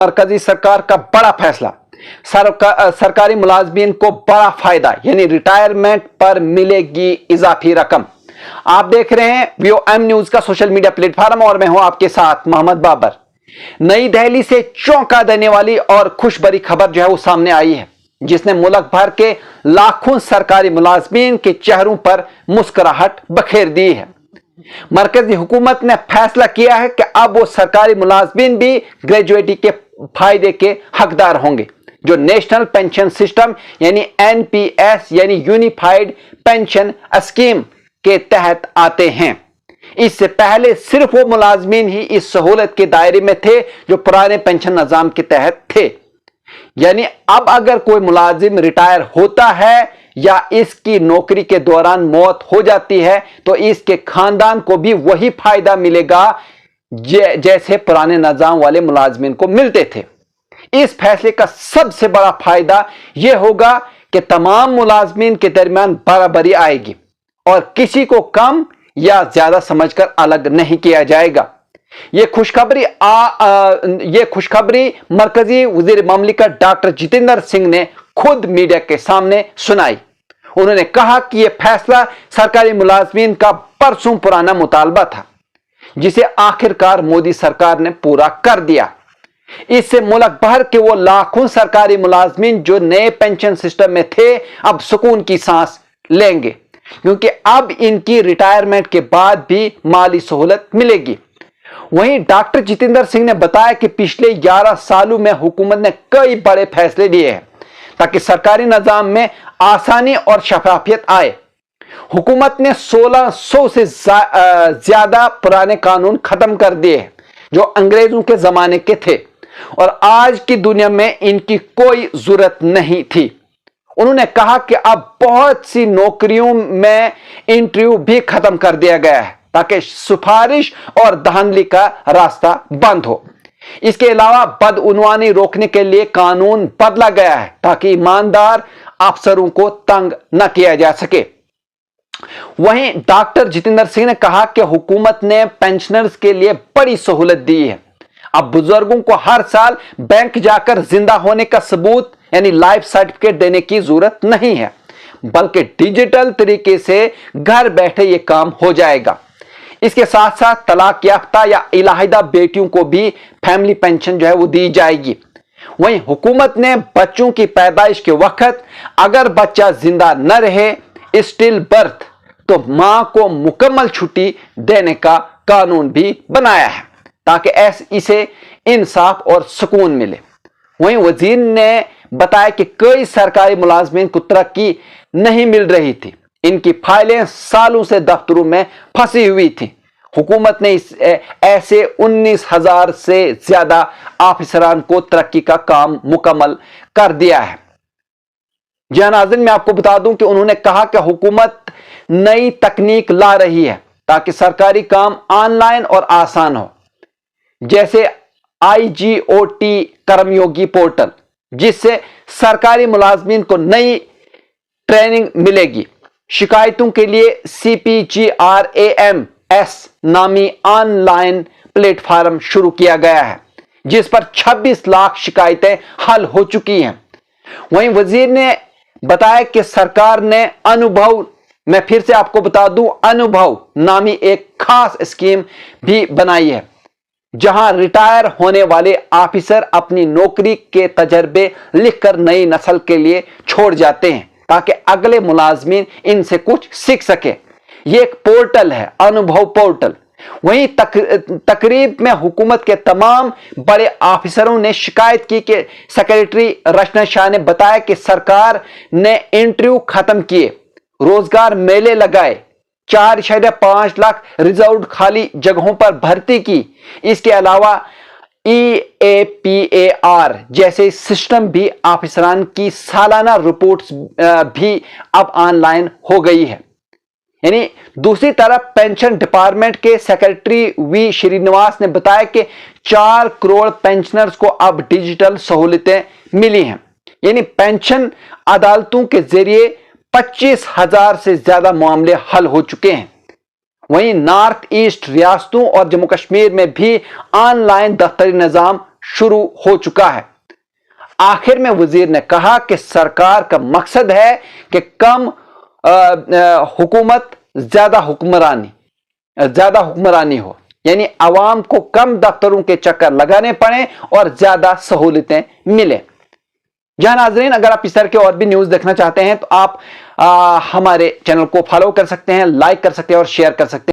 मरकजी सरकार का बड़ा फैसला, सरकारी मुलाजमीन को बड़ा फायदा, यानी रिटायरमेंट पर मिलेगी इजाफी रकम। आप देख रहे हैं VOM न्यूज का सोशल मीडिया प्लेटफॉर्म और मैं हूं आपके साथ मोहम्मद बाबर। नई दिल्ली से चौंका देने वाली और खुशबरी खबर जो है वो सामने आई है, जिसने मुल्क भर के लाखों सरकारी मुलाजमीन के चेहरों पर मुस्कुराहट बखेर दी है। मरकजी हुकूमत ने फैसला किया है कि अब वो सरकारी मुलाजमीन भी ग्रेजुएटी के फायदे के हकदार होंगे, जो नेशनल पेंशन सिस्टम यानी NPS यानी यूनिफाइड पेंशन स्कीम के तहत आते हैं। इससे पहले सिर्फ वो मुलाजमीन ही इस सहूलत के दायरे में थे जो पुराने पेंशन निजाम के तहत थे। यानी अब अगर कोई मुलाजिम रिटायर होता है या इसकी नौकरी के दौरान मौत हो जाती है तो इसके खानदान को भी वही फायदा मिलेगा जैसे पुराने निजाम वाले मुलाजमीन को मिलते थे। इस फैसले का सबसे बड़ा फायदा यह होगा कि तमाम मुलाजमीन के दरमियान बराबरी आएगी और किसी को कम या ज्यादा समझकर अलग नहीं किया जाएगा। ये खुशखबरी मरकजी वजीर ममलिकत डॉक्टर जितेंद्र सिंह ने खुद मीडिया के सामने सुनाई। उन्होंने कहा कि यह फैसला सरकारी मुलाजमीन का बरसों पुराना मुतालबा था, जिसे आखिरकार मोदी सरकार ने पूरा कर दिया। इससे मुल्क भर के वो लाखों सरकारी मुलाजमीन जो नए पेंशन सिस्टम में थे अब सुकून की सांस लेंगे, क्योंकि अब इनकी रिटायरमेंट के बाद भी माली सहूलत मिलेगी। वहीं डॉक्टर जितेंद्र सिंह ने बताया कि पिछले 11 सालों में हुकूमत ने कई बड़े फैसले लिए हैं ताकि सरकारी निजाम में आसानी और शफाफियत आए। हुकूमत ने 1600 से ज्यादा पुराने कानून खत्म कर दिए हैं जो अंग्रेजों के जमाने के थे और आज की दुनिया में इनकी कोई जरूरत नहीं थी। उन्होंने कहा कि अब बहुत सी नौकरियों में इंटरव्यू भी खत्म कर दिया गया है ताकि सिफारिश और धांधली का रास्ता बंद हो। इसके अलावा बदउनवानी रोकने के लिए कानून बदला गया है ताकि ईमानदार अफसरों को तंग न किया जा सके। वहीं डॉक्टर जितेंद्र सिंह ने कहा कि हुकूमत ने पेंशनर्स के लिए बड़ी सहूलत दी है। अब बुजुर्गों को हर साल बैंक जाकर जिंदा होने का सबूत यानी लाइफ सर्टिफिकेट देने की जरूरत नहीं है, बल्कि डिजिटल तरीके से घर बैठे ये काम हो जाएगा। इसके साथ साथ तलाक याफ्ता या इलाहिदा बेटियों को भी फैमिली पेंशन जो है वो दी जाएगी। वहीं हुकूमत ने बच्चों की पैदाइश के वक्त अगर बच्चा जिंदा न रहे स्टिल बर्थ तो मां को मुकम्मल छुट्टी देने का कानून भी बनाया है ताकि इसे इंसाफ और सुकून मिले। वहीं वजीर ने बताया कि कई सरकारी मुलाजमीन को तरक्की नहीं मिल रही थी, इनकी फाइलें सालों से दफ्तरों में फंसी हुई थी। हुकूमत ने ऐसे 19,000 से ज्यादा ऑफिसरान को तरक्की का काम मुकम्मल कर दिया है। जी हां नाज़रीन, मैं आपको बता दूं कि उन्होंने कहा कि हुकूमत नई तकनीक ला रही है ताकि सरकारी काम ऑनलाइन और आसान हो, जैसे IGOT कर्मयोगी पोर्टल, जिससे सरकारी मुलाजमीन को नई ट्रेनिंग मिलेगी। शिकायतों के लिए CPGRAMS नामी ऑनलाइन प्लेटफॉर्म शुरू किया गया है, जिस पर 26 लाख शिकायतें हल हो चुकी हैं। वहीं वजीर ने बताया कि सरकार ने अनुभव, मैं फिर से आपको बता दूं, अनुभव नामी एक खास स्कीम भी बनाई है, जहां रिटायर होने वाले ऑफिसर अपनी नौकरी के तजर्बे लिखकर नई नस्ल के लिए छोड़ जाते हैं ताकि अगले मुलाजमीन इनसे कुछ सीख सके। ये एक पोर्टल है, अनुभव पोर्टल। वहीं तकरीब में हुकूमत के तमाम बड़े ऑफिसरों ने शिकायत की कि सेक्रेटरी रचना शाह ने बताया कि सरकार ने इंटरव्यू खत्म किए, रोजगार मेले लगाए, 4.5 लाख रिजर्व खाली जगहों पर भर्ती की। इसके अलावा EAPAR जैसे सिस्टम भी ऑफिसरान की सालाना रिपोर्ट्स भी अब ऑनलाइन हो गई है। यानी दूसरी तरफ पेंशन डिपार्टमेंट के सेक्रेटरी V श्रीनिवास ने बताया कि 4 करोड़ पेंशनर्स को अब डिजिटल सहूलतें मिली हैं। यानी पेंशन अदालतों के जरिए 25,000 से ज्यादा मामले हल हो चुके हैं। वहीं नॉर्थ ईस्ट रियासतों और जम्मू कश्मीर में भी ऑनलाइन दफ्तरी निजाम शुरू हो चुका है। आखिर में वजीर ने कहा कि सरकार का मकसद है कि कम हुकूमत ज्यादा हुक्मरानी हो, यानी आवाम को कम दफ्तरों के चक्कर लगाने पड़े और ज्यादा सहूलतें मिले। जहां नाजरीन, अगर आप इस तरह के और भी न्यूज देखना चाहते हैं तो आप हमारे चैनल को फॉलो कर सकते हैं, लाइक कर सकते हैं और शेयर कर सकते हैं।